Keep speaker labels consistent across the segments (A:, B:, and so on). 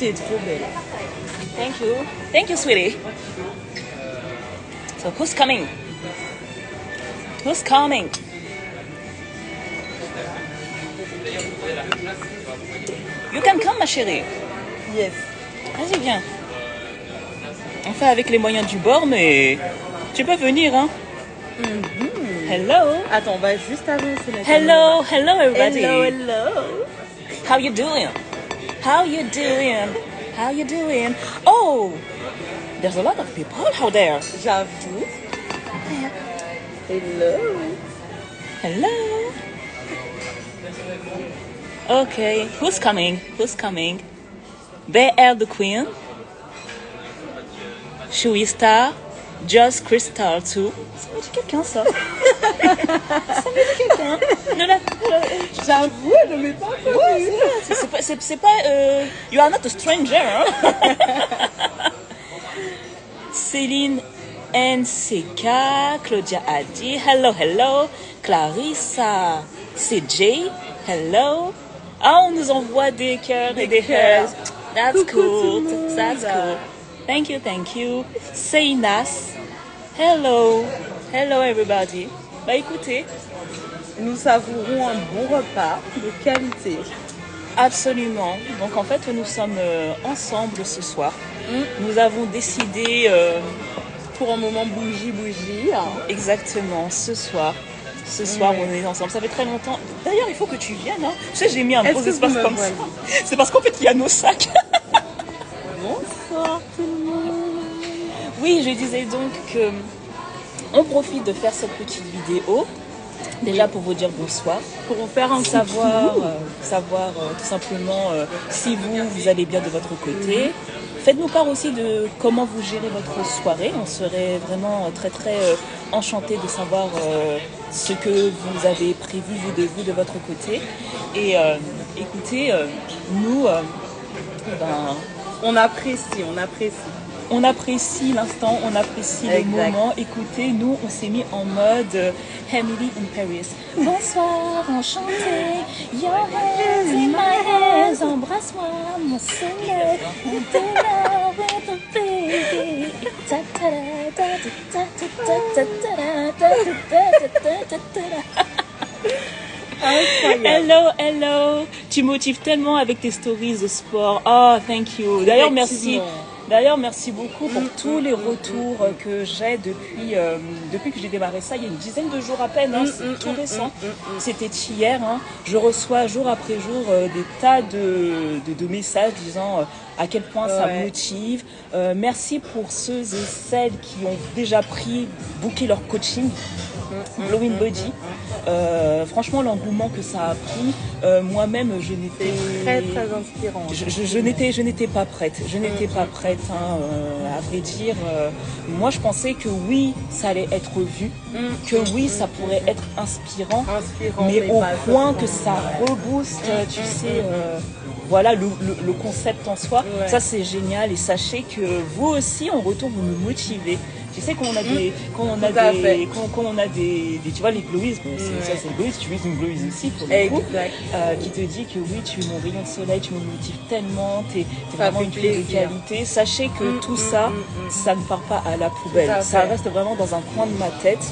A: t'es trop belle.
B: Thank you, sweetie. So who's coming? Who's coming? You can come, ma chérie.
A: Yes.
B: Vas-y, viens. On fait avec les moyens du bord, mais tu peux venir, hein? Hello.
A: Attends, on va juste avancer la
B: Hello everybody.
A: Hello.
B: How you doing? How you doing? How you doing? Oh, there's a lot of people out there.
A: J'avoue. Hello.
B: Hello. Okay, who's coming? Who's coming? BR the Queen. Chewy Star. Just Crystal too. Ça me dit quelqu'un, ça. Ça me dit quelqu'un.
A: J'avoue, je ne l'ai pas connu.
B: C'est pas... you are not a stranger, hein? Céline NCK. Claudia Adi. Hello. Clarissa CJ. Hello. Ah, on nous envoie des cœurs et des hearts. That's cool. That's cool. Thank you. Seinas. Hello everybody. Bah écoutez,
A: nous savourons un bon repas de qualité.
B: Absolument. Donc en fait, nous sommes ensemble ce soir. Nous avons décidé
A: pour un moment bougie.
B: Exactement, ce soir. On est ensemble. Ça fait très longtemps. D'ailleurs, il faut que tu viennes. Hein. Tu sais, j'ai mis un gros espace comme ça. C'est parce qu'en fait, il y a nos sacs.
A: Bonsoir tout le monde.
B: Oui, je disais donc que on profite de faire cette petite vidéo. Déjà pour vous dire bonsoir.
A: Pour vous faire un
B: savoir tout simplement si vous allez bien de votre côté. Faites-nous part aussi de comment vous gérez votre soirée. On serait vraiment très enchantés de savoir ce que vous avez prévu vous de votre côté. Et écoutez, nous,
A: on apprécie.
B: On apprécie l'instant, on apprécie le moment. Écoutez, nous, on s'est mis en mode Emily in Paris. Bonsoir, enchanté. Your hands in my hands. Embrasse-moi, mon soleil. With a baby. Hello. Tu motives tellement avec tes stories de sport. Oh, thank you. D'ailleurs, merci beaucoup pour tous les retours que j'ai depuis que j'ai démarré ça. Il y a une dizaine de jours à peine, hein, c'est tout récent. C'était hier. Hein. Je reçois jour après jour des tas de messages disant à quel point ça motive. Merci pour ceux et celles qui ont déjà booké leur coaching. Glowing Body. Franchement, l'engouement que ça a pris, moi-même, je n'étais
A: très inspirant.
B: Je n'étais pas prête. Hein, à vrai dire. Moi, je pensais que oui, ça allait être vu, que oui, ça pourrait être inspirant mais au point que ça rebooste, tu sais. Voilà le concept en soi. Ça, c'est génial. Et sachez que vous aussi, en retour, vous nous motivez. Tu sais, quand on a des, tu vois, les glowies, ça c'est glowies, tu utilises une glowies aussi pour le coup, qui te dit que oui, tu es mon rayon de soleil, tu me motives tellement, t'es vraiment une fille de qualité. Sachez que tout ça, ça ne part pas à la poubelle. Ça reste vraiment dans un coin de ma tête.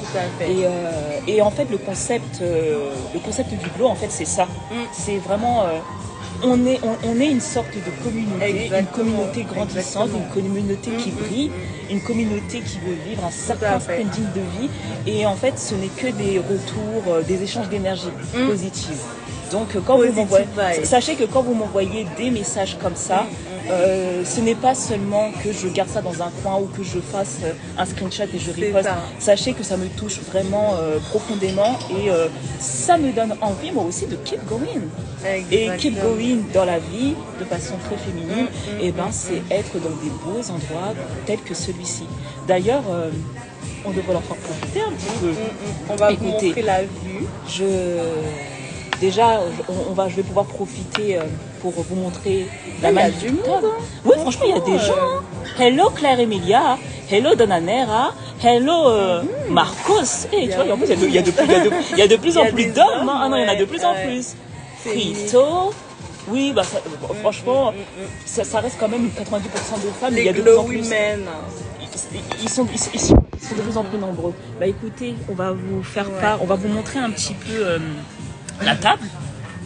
B: Et en fait, le concept du glow, en fait, c'est ça. C'est vraiment... on est une sorte de communauté, une communauté grandissante, une communauté qui brille, une communauté qui veut vivre un certain standing de vie. Et en fait, ce n'est que des retours, des échanges d'énergie positive. Donc, sachez que quand vous m'envoyez des messages comme ça, ce n'est pas seulement que je garde ça dans un coin ou que je fasse un screenshot et je reposte. Sachez que ça me touche vraiment profondément et ça me donne envie moi aussi de keep going. Et keep going dans la vie de façon très féminine, et ben c'est être dans des beaux endroits tels que celui-ci. D'ailleurs, on devrait leur faire profiter un petit peu.
A: On va vous montrer la vue.
B: Déjà, je vais pouvoir profiter pour vous montrer la
A: magie du monde.
B: Oui, franchement, il y a des gens. Hello Claire Emilia, hello Donanera, hello Marcos. Et tu vois, en plus, il y a de plus en plus d'hommes. Ah non, il y en a de plus en plus. Frito, Oui, bah franchement, ça reste quand même 90% de femmes.
A: Les
B: il y a de
A: glow women.
B: Ils sont de plus en plus nombreux. Bah écoutez, on va vous faire part, on va vous montrer un petit peu la table.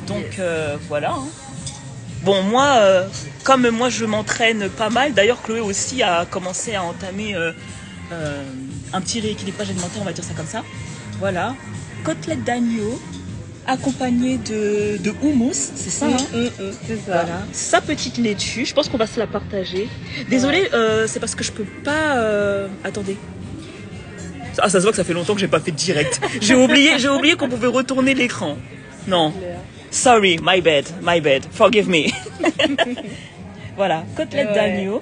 B: Donc voilà. Hein. Bon, moi, comme moi je m'entraîne pas mal, d'ailleurs Chloé aussi a commencé à entamer un petit rééquilibrage alimentaire, on va dire ça comme ça. Voilà, côtelette d'agneau accompagnée de houmous, c'est ça, hein
A: c'est ça.
B: Voilà, sa petite laitue, je pense qu'on va se la partager. Désolée, c'est parce que je peux pas... Attendez. Ah, ça se voit que ça fait longtemps que j'ai pas fait de direct. J'ai oublié qu'on pouvait retourner l'écran. Non. Sorry, my bad. Forgive me. Voilà, côtelette d'agneau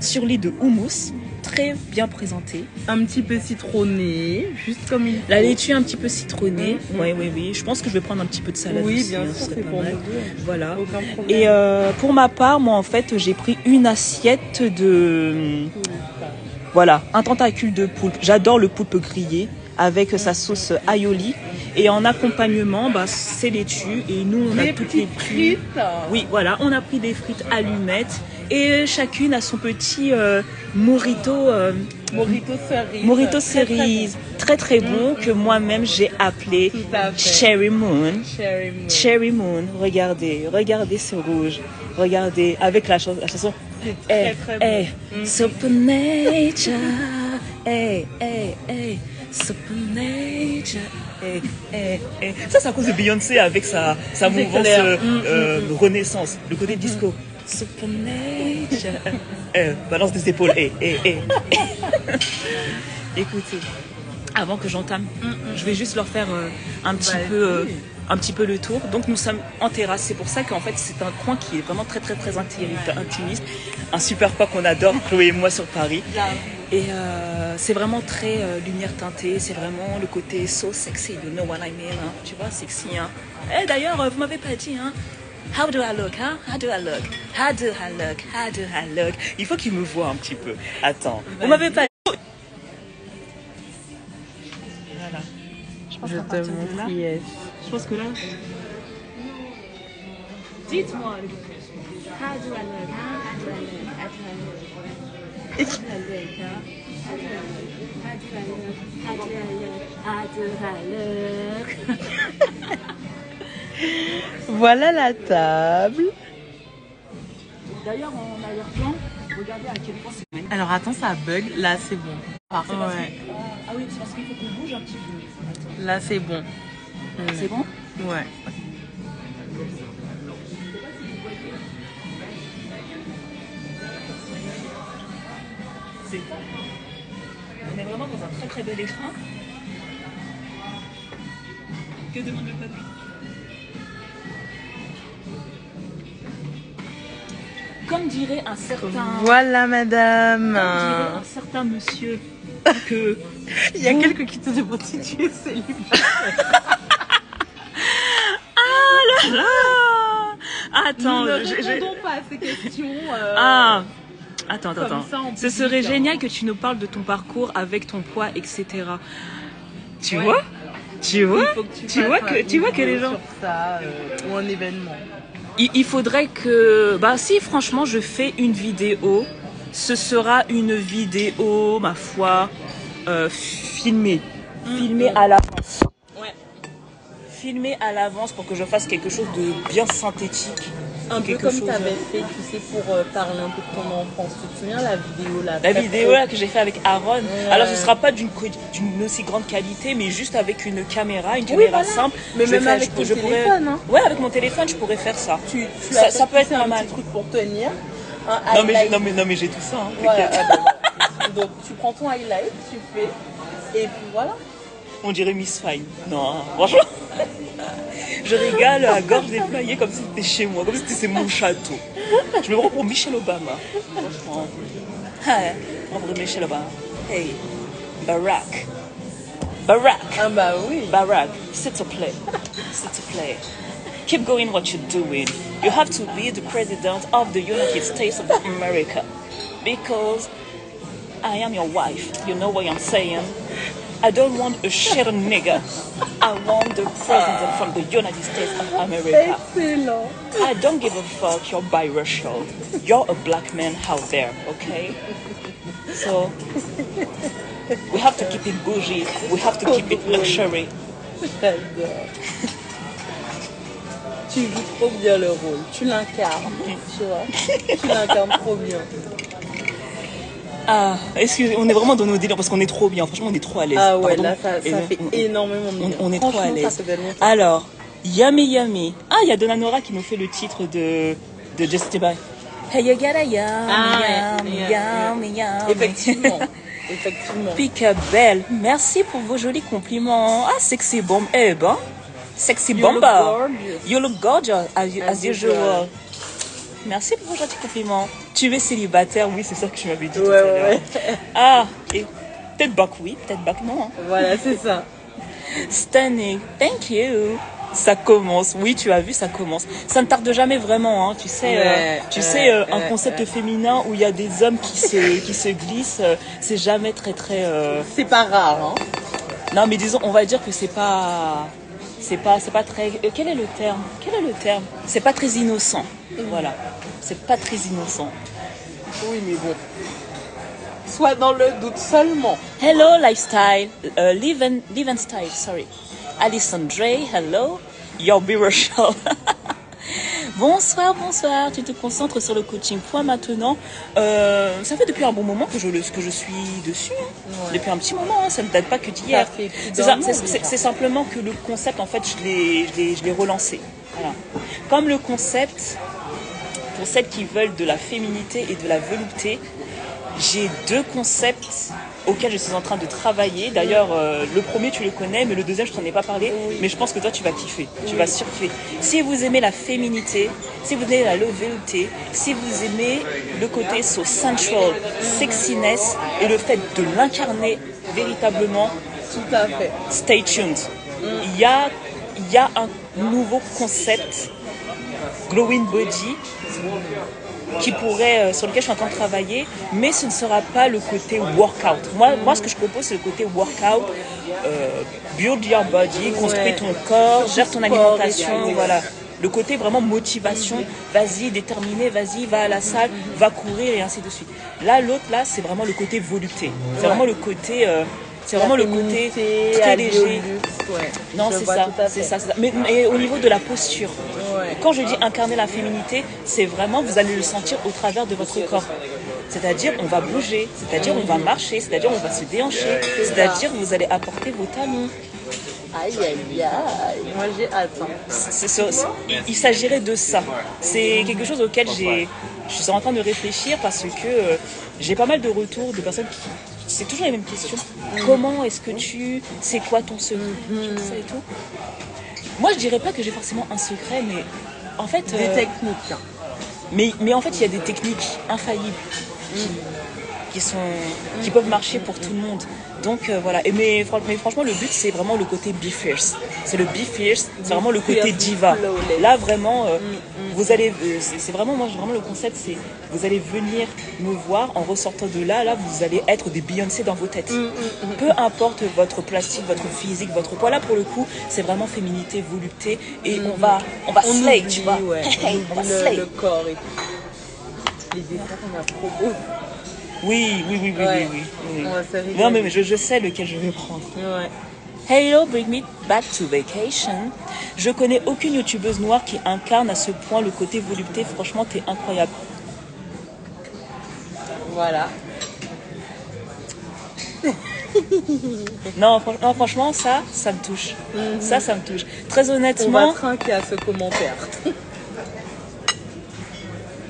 B: sur lit de houmous, très bien présenté.
A: Un petit peu citronné, juste comme il faut.
B: La laitue un petit peu citronnée. Oui. Je pense que je vais prendre un petit peu de salade aussi.
A: Oui, bien sûr, c'est pour nous deux.
B: Voilà.
A: Aucun problème.
B: Et pour ma part, moi en fait, j'ai pris une assiette de... Voilà, un tentacule de poulpe. J'adore le poulpe grillé avec sa sauce aioli. Et en accompagnement, bah, c'est laitue. Et nous, on a toutes les frites. Oui, voilà, on a pris des frites allumettes. Et chacune a son petit morito cerise. Très bon, que moi-même j'ai appelé Cherry Moon. Regardez ce rouge. Regardez, avec la chanson. Super Nature. Super Nature. Ça, c'est à cause de Beyoncé avec sa mouvance renaissance, le côté disco. Super Nature. Balance des épaules. Écoutez, avant que j'entame, je vais juste leur faire un petit peu le tour. Donc nous sommes en terrasse. C'est pour ça qu'en fait c'est un coin qui est vraiment très intimiste. Un super coin qu'on adore, Chloé et moi, sur Paris. Et c'est vraiment très lumière teintée. C'est vraiment le côté so sexy, you know what I mean, hein. Tu vois, sexy, hein. Et d'ailleurs, vous m'avez pas dit, hein. How do I look, hein? How do I look? Il faut qu'il me voit un petit peu. Attends, vous m'avez pas dit. Voilà.
A: Je te montre, yes.
B: Je pense que là... Dites-moi.
C: How do I look, huh? How do I look?
A: Voilà la table.
B: D'ailleurs, en arrière-plan, regardez à quel point c'est...
A: Alors attends, ça bug. Là, c'est bon.
B: Ah oui, c'est parce qu'il faut qu'on bouge un petit peu. Attends.
A: Là, c'est bon.
B: C'est bon?
A: Ouais.
B: On est vraiment dans un très bel écran. Que demande le papy? Comme dirait un certain...
A: Voilà, madame.
B: Comme dirait un certain monsieur que...
A: Il y a quelqu'un qui te demande si tu es célibataire.
B: Ah là là. Attends,
A: nous ne répondons pas à ces questions.
B: Attends. Ce serait génial que tu nous parles de ton parcours avec ton poids, etc. Tu vois que les gens...
A: Sur ça, ou un événement.
B: Il faudrait que... Bah si, franchement, je fais une vidéo. Ce sera une vidéo, ma foi, filmée. Filmée à l'avance. Ouais. Filmée à l'avance pour que je fasse quelque chose de bien synthétique.
A: Un peu comme tu avais fait, tu sais, pour parler un peu de ton enfance. Tu te souviens la vidéo là?
B: La vidéo là que j'ai fait avec Aaron. Ouais. Alors ce sera pas d'une aussi grande qualité, mais juste avec une caméra simple.
A: Mais même avec ton téléphone, hein.
B: Ouais, avec mon téléphone, je pourrais faire ça. Ça peut être pas mal.
A: Un petit truc pour tenir.
B: Non mais j'ai tout ça. Hein,
A: voilà. Donc tu prends ton highlight, tu fais, et puis voilà.
B: On dirait Miss Fine. Non, hein, franchement. Je régale à gorge déployée comme si c'était chez moi, comme si c'était mon château. Je me prends pour Michelle Obama. Franchement. Hi, on dirait Michelle Obama. Hey, Barack.
A: Ah bah oui.
B: Barack, sit to play. Keep going what you're doing. You have to be the president of the United States of America. Because I am your wife. You know what I'm saying? I don't want a shit nigga. I want the president from the United States of America.
A: Excellent.
B: I don't give a fuck, you're biracial. You're a black man out there, okay? So, we have to keep it bougie. We have to keep it luxury.
A: J'adore. Tu joues trop bien le rôle. Tu l'incarnes, tu vois. Tu l'incarnes trop bien.
B: Ah, excusez, on est vraiment dans nos délires parce qu'on est trop bien. Franchement, on est trop à l'aise.
A: Ah ouais,
B: Pardon.
A: là, ça fait énormément de bien.
B: On est trop à
A: Franchement,
B: l'aise.
A: ça fait longtemps.
B: Alors, Yummy Yummy. Ah, il y a Donanora qui nous fait le titre de Justin Bieber. Hey, you gotta yummy, yummy, yummy.
A: Effectivement. Effectivement.
B: Picabelle, merci pour vos jolis compliments. Ah, sexy bomb. Eh ben, sexy
A: You
B: bomba.
A: look gorgeous.
B: You look gorgeous as usual. Merci pour vos gentils compliments. Tu es célibataire, oui, c'est ça que tu m'avais dit tout à l'heure.
A: Ouais.
B: Ah, et peut-être back oui, peut-être back non. Hein.
A: Voilà, c'est ça.
B: Stunning, thank you. Ça commence, oui, tu as vu, ça commence. Ça ne tarde jamais vraiment, hein. Tu sais, un concept féminin où il y a des hommes qui se glissent, c'est jamais très.
A: C'est pas rare, hein.
B: Non, mais disons, on va dire que c'est pas très. Quel est le terme? C'est pas très innocent. Voilà, c'est pas très innocent.
A: Oui, mais bon. Soit dans le doute seulement.
B: Hello lifestyle, live and style, sorry. Alison Dre, hello, your biracial. Bonsoir, tu te concentres sur le coaching. Point maintenant, ça fait depuis un bon moment que je suis dessus. Hein. Ouais. Depuis un petit moment, hein, ça ne date pas que d'hier. C'est simplement que le concept, en fait, je l'ai relancé. Voilà. Comme le concept, pour celles qui veulent de la féminité et de la volupté, j'ai deux concepts auxquels je suis en train de travailler. D'ailleurs, le premier, tu le connais, mais le deuxième, je t'en ai pas parlé. Oui. Mais je pense que toi, tu vas kiffer. Oui. Tu vas surkiffer. Si vous aimez la féminité, si vous aimez la volupté, si vous aimez le côté so sensual, sexiness et le fait de l'incarner véritablement,
A: tout à fait.
B: Stay tuned. Il y a un nouveau concept, glowing body, sur lequel je suis en train de travailler, mais ce ne sera pas le côté workout. Moi ce que je propose, c'est le côté workout, build your body, construis ton corps, gère ton alimentation, voilà. Le côté vraiment motivation, vas-y, déterminé, vas-y, va à la salle, va courir et ainsi de suite. Là, l'autre, là, c'est vraiment le côté volupté. C'est vraiment le côté... c'est vraiment le côté très léger.
A: Ouais.
B: Non, c'est ça. Mais au niveau de la posture, quand je dis incarner la féminité, c'est vraiment, vous allez le sentir au travers de votre corps. C'est-à-dire, on va bouger, c'est-à-dire, on va marcher, c'est-à-dire, on va se déhancher, c'est-à-dire, vous allez apporter vos talons.
A: Aïe, aïe, aïe. Moi, j'ai hâte.
B: Il s'agirait de ça. C'est quelque chose auquel je suis en train de réfléchir parce que j'ai pas mal de retours de personnes qui... C'est toujours les mêmes questions. Comment est-ce que c'est quoi ton secret, ça et tout. Moi, je dirais pas que j'ai forcément un secret, mais en fait...
A: Des techniques.
B: Mais en fait, il y a des techniques infaillibles qui peuvent marcher pour tout le monde. Donc voilà. Mais franchement, le but, c'est vraiment le côté be fierce. C'est le be fierce, c'est vraiment le côté diva. Là, vraiment, vous allez... c'est vraiment, moi, vraiment le concept, c'est vous allez venir me voir en ressortant de là, vous allez être des Beyoncé dans vos têtes. Peu importe votre plastique, votre physique, votre poids. Là, pour le coup, c'est vraiment féminité, volupté. Et on va slay, tu vois.
A: Ouais. On va slay. Le corps et tout. Les dessins, on a trop beau.
B: Oui.
A: Ouais,
B: non, mais je sais lequel je vais prendre.
A: Ouais.
B: Hello, bring me back to vacation. Je connais aucune youtubeuse noire qui incarne à ce point le côté volupté. Franchement, t'es incroyable.
A: Voilà.
B: Non, franchement, ça me touche. Ça me touche. Très honnêtement...
A: On va trinquer à ce commentaire.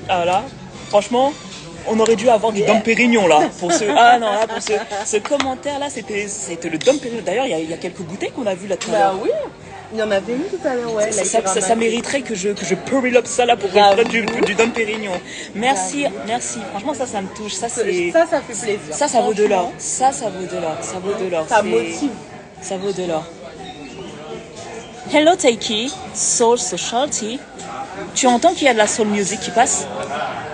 B: Ah là, franchement... On aurait dû avoir du Dom Pérignon là pour ce commentaire là, c'était le Dom Pérignon. D'ailleurs, il y a quelques bouteilles qu'on a vues là tout à l'heure.
A: Bah oui, il y en avait une tout à l'heure, ouais.
B: Ça mériterait que je purl up ça là pour prendre du Dom Pérignon. Merci. Franchement, ça me touche. Ça fait
A: plaisir.
B: Ça vaut de l'or. Ça vaut de l'or.
A: Ça motive.
B: Ça vaut de l'or. Hello Taiki, Soul Sociality. Tu entends qu'il y a de la soul music qui passe?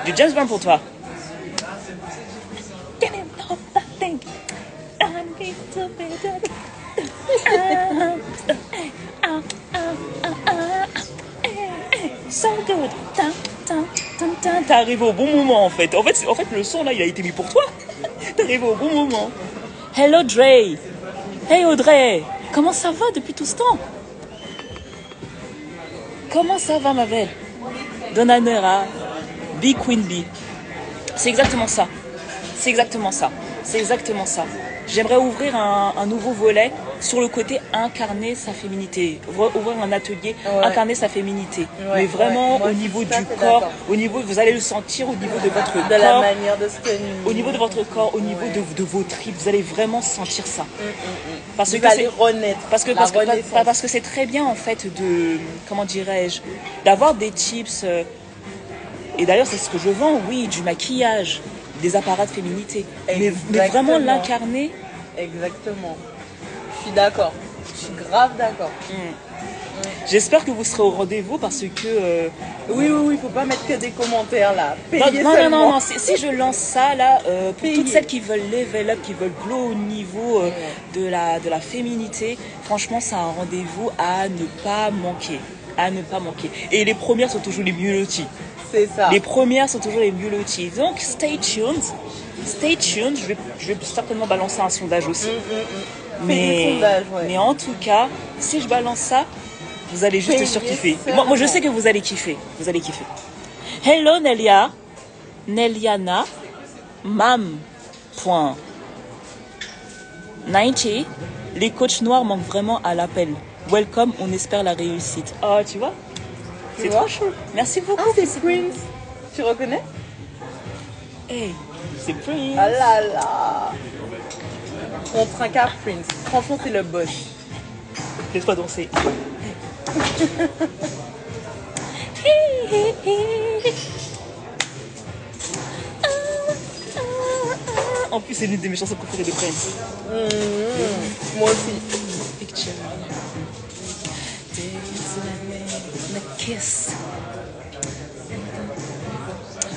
B: Du James Brown pour toi. so good. T'es arrivé au bon moment en fait. En fait, le son là, il a été mis pour toi. T'es arrivé au bon moment. Hello Dre. Hey Audrey. Comment ça va depuis tout ce temps? Comment ça va ma belle? Donanera, Big Queen Bee. C'est exactement ça. C'est exactement ça. C'est exactement ça. J'aimerais ouvrir un nouveau volet sur le côté incarner sa féminité. Ouvrir un atelier, incarner sa féminité. Mais vraiment au niveau du corps, au niveau, vous allez le sentir au niveau de votre corps.
A: De la manière de se tenir.
B: Au niveau de votre corps, au niveau de vos tripes, vous allez vraiment sentir ça.
A: Parce que c'est renaître.
B: Parce que c'est très bien en fait de, comment dirais-je, d'avoir des tips. Et d'ailleurs c'est ce que je vends, oui, du maquillage, des apparats de féminité. Mais vraiment l'incarner.
A: Exactement. Je suis d'accord. Je suis grave d'accord.
B: J'espère que vous serez au rendez-vous parce que...
A: Oui, faut pas mettre que des commentaires là.
B: Non. Si je lance ça là, pour toutes celles qui veulent level up, qui veulent glow au niveau de la féminité, franchement c'est un rendez-vous à ne pas manquer. À ne pas manquer. Et les premières sont toujours les mieux loties.
A: C'est ça.
B: Les premières sont toujours les mieux loties. Donc stay tuned. Stay tuned. Je vais certainement balancer un sondage aussi. Mais en tout cas, si je balance ça, vous allez juste surkiffer. Moi, je sais que vous allez kiffer. Vous allez kiffer. Hello Nelia. Neliana. Mam.90. Les coachs noirs manquent vraiment à l'appel. Welcome, on espère la réussite. Oh, tu vois? C'est trop chaud. Merci beaucoup.
A: Ah, c'est Prince. Tu reconnais?
B: Hey, c'est Prince.
A: Ah là là. On trinque à Prince. Franchement, c'est le boss.
B: Laisse-moi danser. En plus, c'est l'une de mes chansons préférées de Prince.
A: Moi aussi.
B: Picture. Kiss.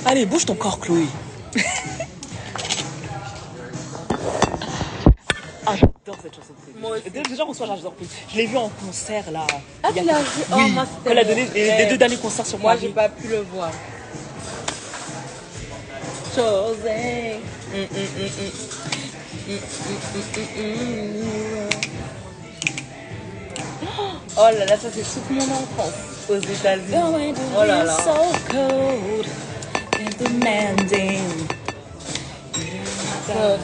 B: Allez, bouge ton corps, Chloé. Ah, j'adore cette chanson.
A: Moi aussi.
B: Déjà, bonsoir, j'adore Prince. Je l'ai vu en concert là.
A: Ah, tu l'as vu?
B: Oui,
A: Oh, moi,
B: elle a donné les 2 derniers concerts sur
A: moi,
B: Paris.
A: j'ai pas pu le voir. Chosen. Oh là là, ça c'est toute mon enfance aux États-Unis. Oh là là.
B: So cold and demanding.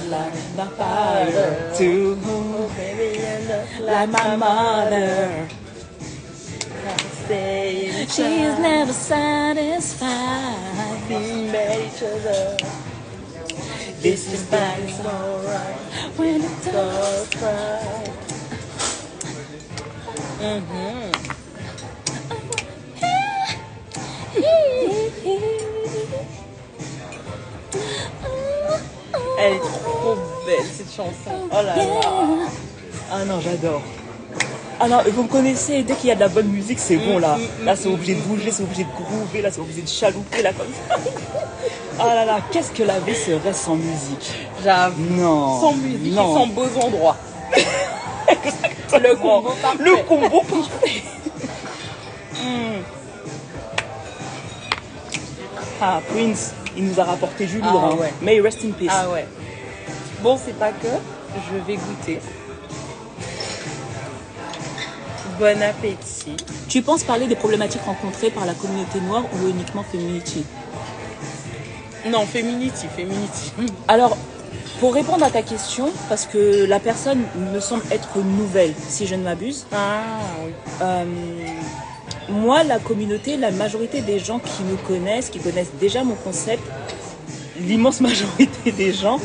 B: Like my father too, like my mother. She's never satisfied.
A: We met each other.
B: This is bad.
A: It's alright.
B: When it does.
A: Don't cry. Elle est trop belle cette chanson. Oh là là.
B: Ah non, j'adore. Ah non, vous me connaissez, dès qu'il y a de la bonne musique, c'est bon là. Là, c'est obligé de bouger, c'est obligé de groover, là, c'est obligé de chalouper là comme ça. Ah là là, qu'est-ce que la vie serait sans musique?
A: J'avoue.
B: Non.
A: Sans musique
B: non.
A: et sans beaux endroits. Le combo parfait.
B: Le combo parfait. Ah, Prince, il nous a rapporté du lourd.
A: Ah, ouais.
B: May rest in peace.
A: Ah ouais. Bon, c'est pas que. Je vais goûter. Bon appétit.
B: Tu penses parler des problématiques rencontrées par la communauté noire ou uniquement Feminity?
A: Non, Feminity.
B: Alors, pour répondre à ta question, parce que la personne me semble être nouvelle, si je ne m'abuse.
A: Ah oui.
B: Moi, la communauté, la majorité des gens qui me connaissent, qui connaissent déjà mon concept, l'immense majorité des gens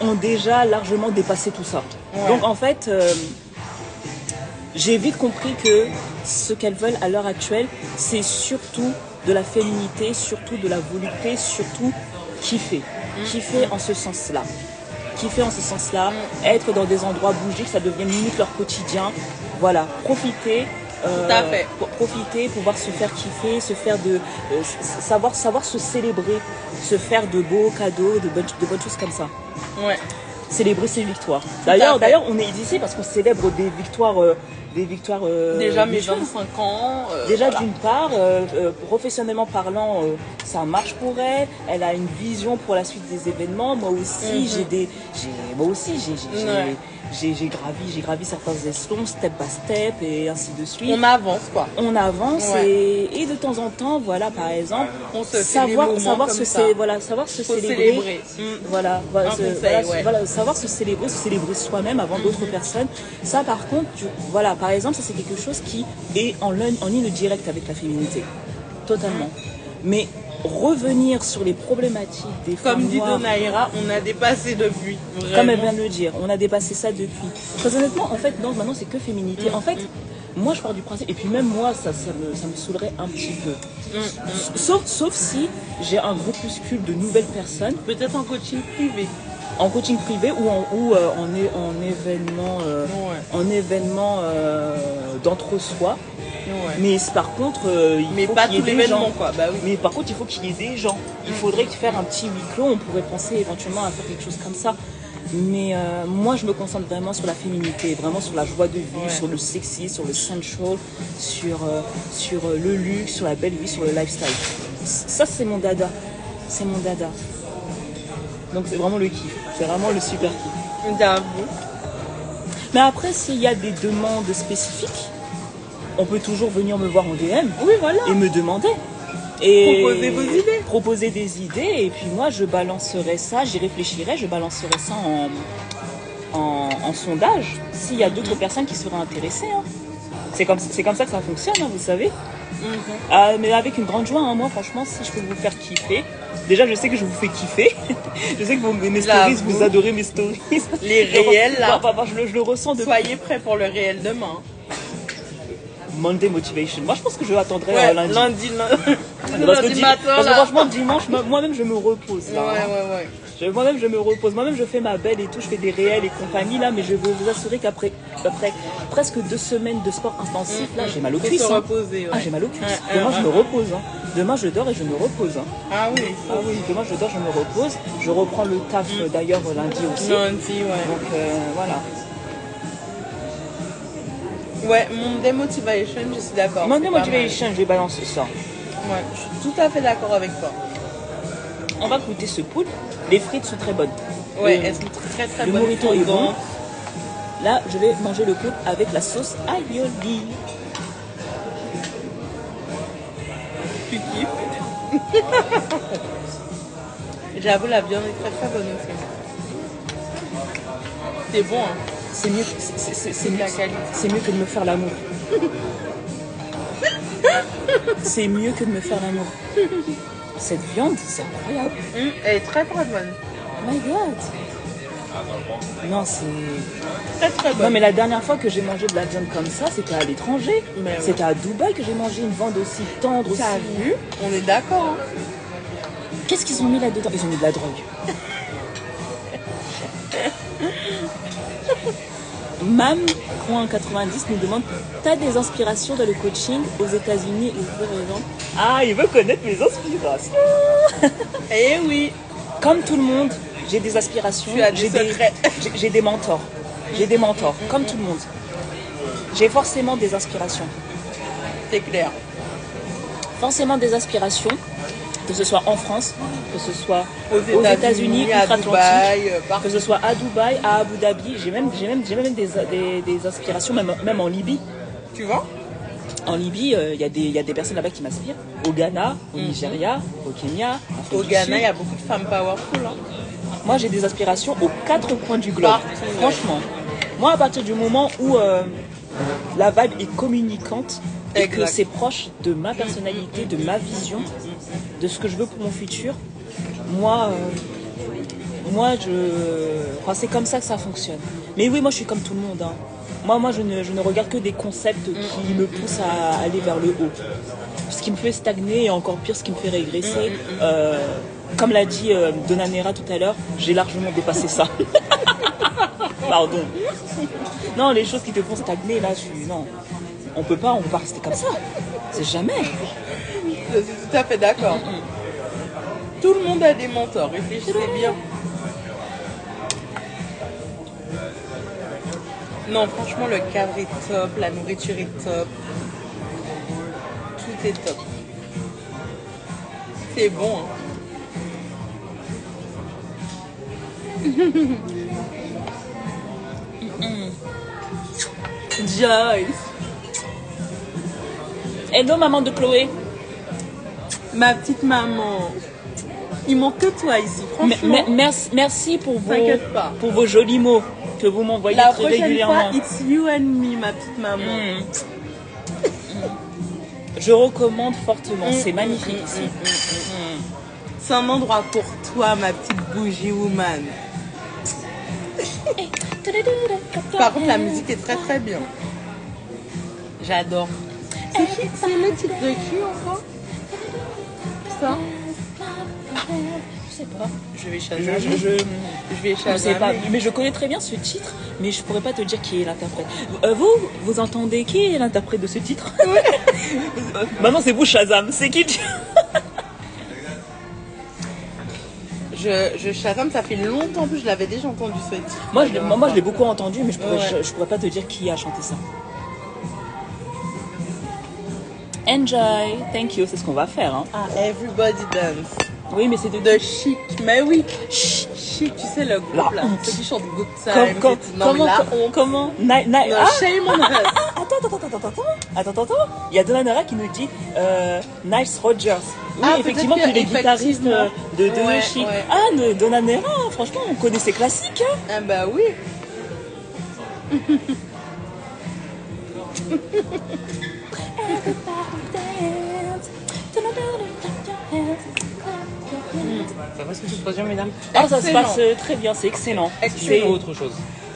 B: ont déjà largement dépassé tout ça. Ouais. Donc en fait, j'ai vite compris que ce qu'elles veulent à l'heure actuelle, c'est surtout de la féminité, surtout de la volupté, surtout kiffer. Kiffer en ce sens-là. Kiffer en ce sens-là, être dans des endroits bouger, que ça devienne limite leur quotidien. Voilà, profiter.
A: Tout à fait.
B: Profiter, pouvoir se faire kiffer, se faire savoir se célébrer, se faire de beaux cadeaux, de bonnes choses comme ça.
A: Ouais.
B: célébrer ses victoires. D'ailleurs, on est ici parce qu'on célèbre des victoires.
A: Déjà mes
B: mutuelles.
A: 25 ans.
B: Déjà
A: voilà.
B: d'une part, professionnellement parlant, ça marche pour elle. Elle a une vision pour la suite des événements. Moi aussi, j'ai gravi certains échelons, step by step et ainsi de suite.
A: On avance quoi.
B: On avance
A: Ouais.
B: et de temps en temps, voilà, par exemple,
A: On se fait
B: savoir
A: des moments comme ça.
B: savoir se
A: Faut
B: célébrer.
A: célébrer.
B: Voilà,
A: Un conseil, ouais.
B: savoir se célébrer soi-même avant d'autres personnes. Ça, par contre, voilà, par exemple, ça c'est quelque chose qui est en ligne directe avec la féminité, totalement. Mais revenir sur les problématiques des femmes
A: Comme dit
B: noires,
A: Donaïra, on a dépassé depuis. Vraiment.
B: comme elle vient de le dire, on a dépassé ça depuis. Très honnêtement, en fait, non, maintenant c'est que féminité. En fait, moi je pars du principe, et puis même moi, ça me saoulerait un petit peu. Sauf si j'ai un groupuscule de nouvelles personnes,
A: Peut-être en coaching privé.
B: en coaching privé ou en événement, d'entre-soi.
A: Ouais.
B: Mais par contre,
A: Mais
B: faut
A: pas
B: qu'il y ait
A: tout
B: des
A: l'événement
B: gens.
A: quoi. Bah oui.
B: Mais par contre, il faut qu'il y ait des gens. Il faudrait faire un petit huis clos. On pourrait penser éventuellement à faire quelque chose comme ça. Mais moi, je me concentre vraiment sur la féminité, vraiment sur la joie de vivre, sur le sexy, sur le sensual, sur le luxe, sur la belle vie, sur le lifestyle. Ça, c'est mon dada. C'est mon dada. Donc, c'est vraiment le kiff. C'est vraiment le super kiff.
A: J'avoue.
B: Mais après, s'il y a des demandes spécifiques, on peut toujours venir me voir en DM
A: Oui, voilà.
B: et me demander. Et
A: Proposer vos idées.
B: Proposer des idées. Et puis moi, je balancerai ça, j'y réfléchirai, je balancerai ça en sondage. S'il y a d'autres personnes qui seraient intéressées. Hein. C'est comme ça que ça fonctionne, hein, vous savez. Mais avec une grande joie, hein, moi, franchement, si je peux vous faire kiffer. Déjà, je sais que je vous fais kiffer. Je sais que mes stories, vous adorez mes stories.
A: Les réels, là.
B: Je le ressens de
A: Soyez prêts pour le réel demain.
B: Monday Motivation. Moi, je pense que je attendrai
A: Ouais,
B: lundi.
A: lundi
B: Parce que
A: matin,
B: parce que
A: là.
B: franchement, dimanche, moi-même, je me repose. Là, hein.
A: Ouais.
B: Moi-même, je me repose. Moi-même, je fais ma belle et tout. Je fais des réels et compagnie, là. Mais je veux vous assurer qu'après presque 2 semaines de sport intensif, là, j'ai mal aux
A: Faut
B: cuisses.
A: se
B: Hein.
A: reposer, ouais.
B: Ah, j'ai mal aux cuisses. Demain, je me repose. Hein. Demain, je dors et je me repose. Hein.
A: Ah oui.
B: Ah oui, demain, je dors, je me repose. Je reprends le taf, d'ailleurs, lundi aussi.
A: Lundi, ouais.
B: Donc, voilà.
A: Ouais, mon Demotivation, je suis d'accord.
B: Monday
A: c'est pas
B: Motivation, je vais balancer ça.
A: mal. Ouais, je suis tout à fait d'accord avec toi.
B: On va goûter ce poule. Les frites sont très bonnes.
A: Ouais,
B: Le-
A: elles sont très très
B: le
A: bonnes.
B: mojito est bon.
A: fondantes.
B: Là, je vais manger le poule avec la sauce aioli.
A: Tu kiffes. J'avoue, la viande est très très bonne aussi. C'est bon, hein.
B: C'est mieux,
A: C'est de la qualité.
B: c'est mieux que de me faire l'amour. C'est mieux que de me faire l'amour. Cette viande, c'est incroyable.
A: Elle est très très bonne.
B: Oh my god. Non, c'est...
A: Très très bonne.
B: Non, mais la dernière fois que j'ai mangé de la viande comme ça, c'était à l'étranger.
A: Mais ouais.
B: C'était à Dubaï que j'ai mangé une viande aussi tendre. Aussi.
A: T'as vu? On est d'accord, hein.
B: Qu'est-ce qu'ils ont mis là-dedans? Ils ont mis de la drogue. Mam.90 nous demande: t'as des inspirations dans le coaching aux États-Unis ou par exemple? Ah, il veut connaître mes inspirations.
A: Eh oui.
B: Comme tout le monde, j'ai des aspirations.
A: Tu as des
B: j'ai
A: secrets.
B: j'ai des mentors. J'ai des mentors, comme tout le monde. J'ai forcément des inspirations.
A: C'est clair.
B: Forcément des aspirations, que ce soit en France, que ce soit
A: Aux États-Unis, à
B: outre-Atlantique,
A: Dubaï, partout.
B: que ce soit à Dubaï, à Abu Dhabi. J'ai même des inspirations, même en Libye.
A: Tu vois?
B: En Libye, il y a des personnes là-bas qui m'inspirent. Au Ghana, au Nigeria, au Kenya, en Afrique
A: Au
B: du
A: Ghana,
B: Sud.
A: il y a beaucoup de femmes powerful, hein.
B: Moi, j'ai des aspirations aux 4 coins du globe.
A: Partout, ouais.
B: Franchement. Moi, à partir du moment où la vibe est communicante et que
A: Exact.
B: c'est proche de ma personnalité, de ma vision, de ce que je veux pour mon futur, moi, enfin, c'est comme ça que ça fonctionne. Mais oui, moi, je suis comme tout le monde. Hein. Moi, je ne regarde que des concepts qui me poussent à aller vers le haut. Ce qui me fait stagner et encore pire, ce qui me fait régresser. Comme l'a dit Donanera tout à l'heure, j'ai largement dépassé ça. Pardon. Non, les choses qui te font stagner, là, non. On peut pas rester comme ça. C'est jamais.
A: Je suis tout à fait d'accord. Tout le monde a des mentors, réfléchissez bien. Non, franchement, le cadre est top, la nourriture est top. Tout est top. C'est bon, hein. Joyce.
B: Hello, maman de Chloé.
A: Ma petite maman. Il manque que toi ici, franchement.
B: Merci pour
A: pas.
B: vos jolis mots que vous m'envoyez
A: La
B: très
A: prochaine
B: régulièrement.
A: fois, it's you and me, ma petite maman.
B: Je recommande fortement, c'est magnifique ici.
A: C'est un endroit pour toi, ma petite bougie woman. Par contre, la musique est très très bien. J'adore. C'est le titre de qui encore? Ça?
B: Je sais pas.
A: Je vais Shazam.
B: Je vais Shazam. Je sais pas, mais je connais très bien ce titre, mais je pourrais pas te dire qui est l'interprète. Vous entendez qui est l'interprète de ce titre? Maintenant c'est vous Shazam, c'est qui?
A: Je Shazam, ça fait longtemps que je l'avais déjà entendu ce titre.
B: Moi je l'ai beaucoup entendu, mais je pourrais pas te dire qui a chanté ça. Enjoy, thank you, c'est ce qu'on va faire. Hein.
A: Ah, everybody dance.
B: Oui, mais c'est
A: de Chic. Mais oui, Chic, tu sais le groupe là, ceux qui chantent Good Time.
B: Comment
A: shame on us.
B: Attends. Il y a Donanera qui nous dit Nice Rogers. Oui, effectivement, tu es guitariste de Chic. Ouais. Ah, Donanera, franchement, on connaît ses classiques. Hein.
A: Ah bah oui.
D: Ça va, ce que se passe bien, mesdames?
B: Ah, ça se passe très bien, c'est excellent.
D: C'est autre chose.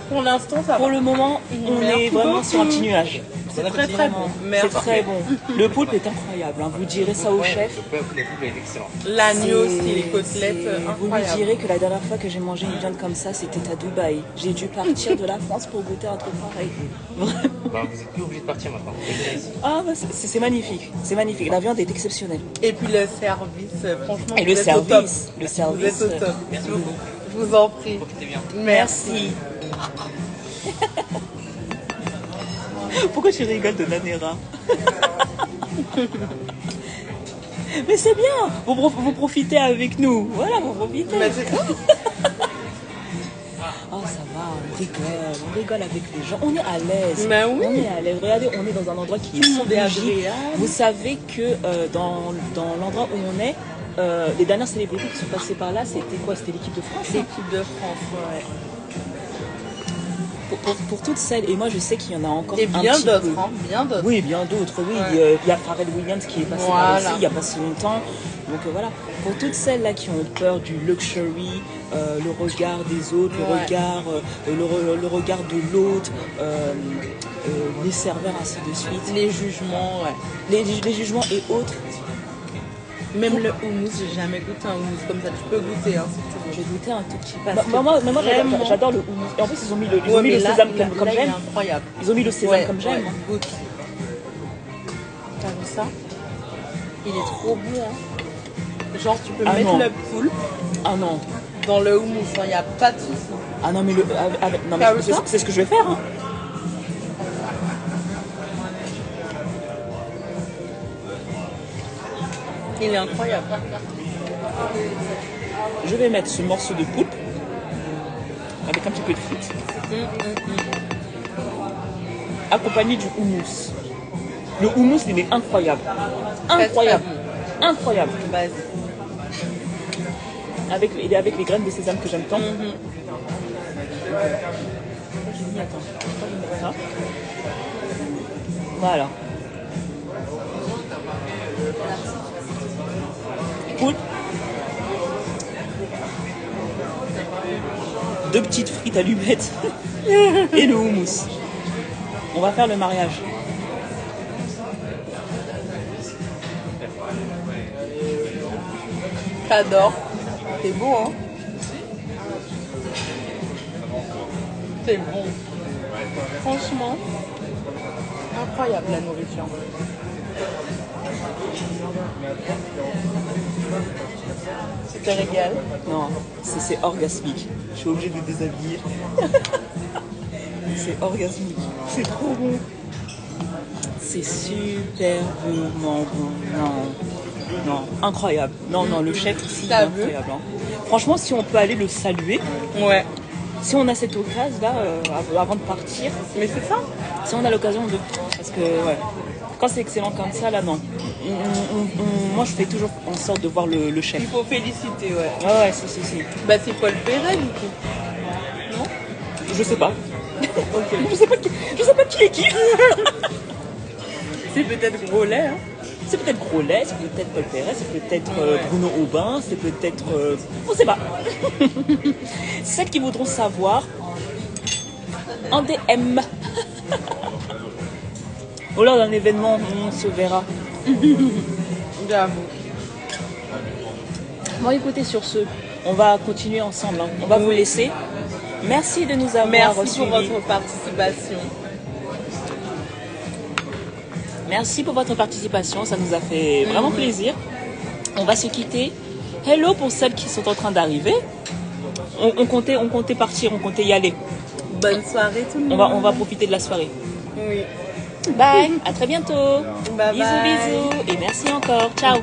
A: Pour l'instant, ça va.
B: Pour le moment, on est vraiment sur un petit nuage.
A: C'est très très bon.
B: C'est très bon. Le poulpe est incroyable. Hein. Vous direz ça au chef.
D: Le poulpe est excellent.
A: L'agneau aussi, les côtelettes.
B: Vous lui direz que la dernière fois que j'ai mangé une viande comme ça, c'était à Dubaï. J'ai dû partir de la France pour goûter un truc pareil. Vraiment.
D: Bah, vous n'êtes plus obligé de partir maintenant.
B: Ah, bah, c'est magnifique. C'est magnifique. La viande est exceptionnelle.
A: Et puis le service, franchement.
B: Et le service. Le service.
A: Vous êtes au top.
D: Merci beaucoup.
A: Je vous en prie.
D: Profitez bien.
A: Merci.
B: Pourquoi tu rigoles de Nanera? Mais c'est bien, vous profitez avec nous. Voilà, vous profitez.
A: Mais c'est quoi?
B: Oh, ça va, on rigole avec les gens. On est à l'aise.
A: Mais oui.
B: On est à l'aise. Regardez, on est dans un endroit qui est agréable. Vous savez que dans l'endroit où on est, les dernières célébrités qui sont passées par là, c'était quoi? C'était l'équipe de France.
A: L'équipe de France, ouais.
B: Pour toutes celles, et moi je sais qu'il y en a encore
A: et bien d'autres, hein, bien d'autres.
B: Oui, bien d'autres, oui. Ouais. Il y a Pharrell Williams qui est passé par ici il n'y a pas si longtemps. Donc voilà, pour toutes celles là qui ont peur du luxury, le regard des autres, le regard de l'autre, les serveurs, ainsi de suite.
A: Les jugements, ouais.
B: Les jugements et autres.
A: Même le houmous, j'ai jamais goûté un houmous comme ça. Tu peux goûter, hein, si tu veux.
B: J'ai goûté un tout petit peu. Moi j'adore le houmous. Et en plus, ils ont mis le sésame comme j'aime.
A: Incroyable.
B: Ils ont mis le sésame comme j'aime.
A: Goûte. T'as vu ça? Il est trop bon, hein. Genre, tu peux mettre le poulpe.
B: Ah non.
A: Dans le houmous, il n'y a pas de souci.
B: Ah non, mais c'est ce que je vais faire, hein.
A: Il est incroyable.
B: Je vais mettre ce morceau de poulpe avec un petit peu de frites. Accompagné du houmous. Le houmous, il est incroyable. Incroyable. Incroyable. Il est avec les graines de sésame que j'aime tant. J'ai mis, attends, je vais mettre ça. Voilà. Poulpe. 2 petites frites allumettes et le houmous. On va faire le mariage.
A: J'adore. C'est beau, hein? C'est bon. Franchement, incroyable la nourriture. Tu te régales?
B: Non, c'est orgasmique. Je suis obligée de me déshabiller. C'est orgasmique. C'est trop bon. C'est superbement bon. Non, incroyable. Non, le chef ici, il est incroyable. Hein. Franchement, si on peut aller le saluer.
A: Ouais.
B: Si on a cette occasion là, avant de partir.
A: Mais c'est ça.
B: Si on a l'occasion de. Parce que, ouais. Quand c'est excellent comme ça, là, non. Moi, je fais toujours en sorte de voir le chef.
A: Il faut féliciter, ouais.
B: Ah ouais, si.
A: Bah, c'est Paul Perret, du coup. Non?
B: Je sais pas.
A: Ok.
B: Je sais pas qui est qui.
A: C'est peut-être Grolet, hein.
B: C'est peut-être Grolet, c'est peut-être Paul Perret, c'est peut-être Bruno Aubin, c'est peut-être... on sait pas. Celles qui voudront savoir, en DM. Ou lors d'un événement, on se verra.
A: J'avoue.
B: Bon, écoutez, sur ce, on va continuer ensemble. Hein. On va vous laisser. Merci de nous avoir
A: Merci
B: suivis.
A: pour votre participation.
B: Merci pour votre participation, ça nous a fait vraiment plaisir. On va se quitter. Hello pour celles qui sont en train d'arriver. On comptait partir, on comptait y aller.
A: Bonne soirée tout le monde.
B: On va profiter de la soirée.
A: Oui.
B: Bye, à très bientôt.
A: Bye
B: Bisous,
A: bye.
B: bisous et merci encore. Ciao.